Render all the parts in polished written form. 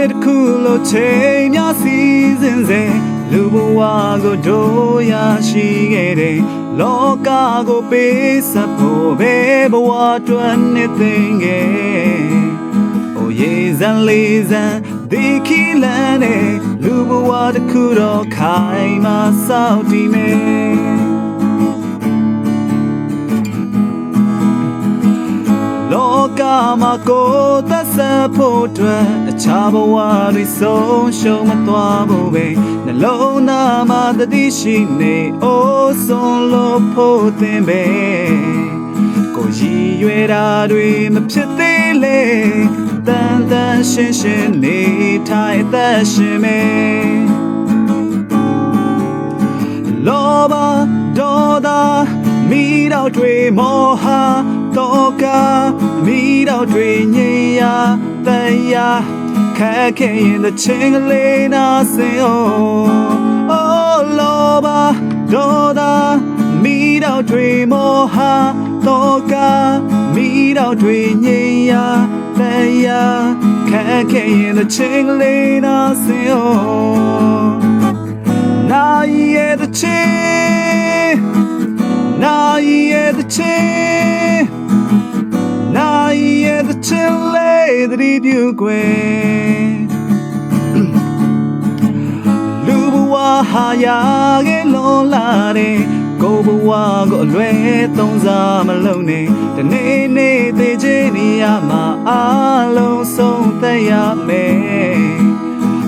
နှစ်တစ်ခုလိုချိန်များစီစဉ်စေလူဘဝကိုတို့ရရှိခဲ့တဲ့လောကကိုပေးဆက်ဖို့ပဲဘဝတွင်နေသိခဲ့အိုရေစံလေးစံဒီခီလန်နဲ့လူဘဝတစ်ခုတော့ခိုင်မာစောင့်တည်မယ်လောကမှာကိုသက်ဆက်ဖို့အတွက်အခြားဘဝတွေဆုံးရှုံးမသွားဖို့ပဲနှလုံးသားမှာတတိရှိနေအိုးဆုံးလို့ဖို့သင်ပဲကိုရည်ရွယ်တာတွေမဖြစ်သေးလေတန်တန်ရှင်းရှင်းနေထိုင်သက်ရှင်မယ်လောဘဒေါသမိတော့တွေမောဟတော့ကမိတော့တွေညင်ရတရားခက်ခဲရင်တဲ့ချင်းကလေးနာစင်အိုးလောဘဒေါသမိတော့တွေမောဟတော့ကမိတော့တွေညင်ရတရားခက်ခဲရင်တဲ့ချင်းကလေးနာစင်နာရဲ့တဲ့ချင်းနာရဲ့တဲ့ချင်းနာရဲ့တဲ့ချင်းလေးတည်းပြုခွေလူဘဝဟာရခဲ့လွန်လာတဲ့ကိုဘဝကိုအလွဲသုံးစားမလုံးနဲ့တနေ့နေ့သေးချင်နေရမှာအလုံးဆုံးသက်ရမယ်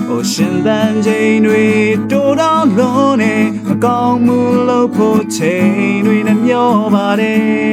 အိုရှင်တန်ချိန်တွေတိုးတောင်းလုံးနဲ့မကောင်းမှုလို့ဖို့ချိန်တွေနဲ့မျောပါတယ်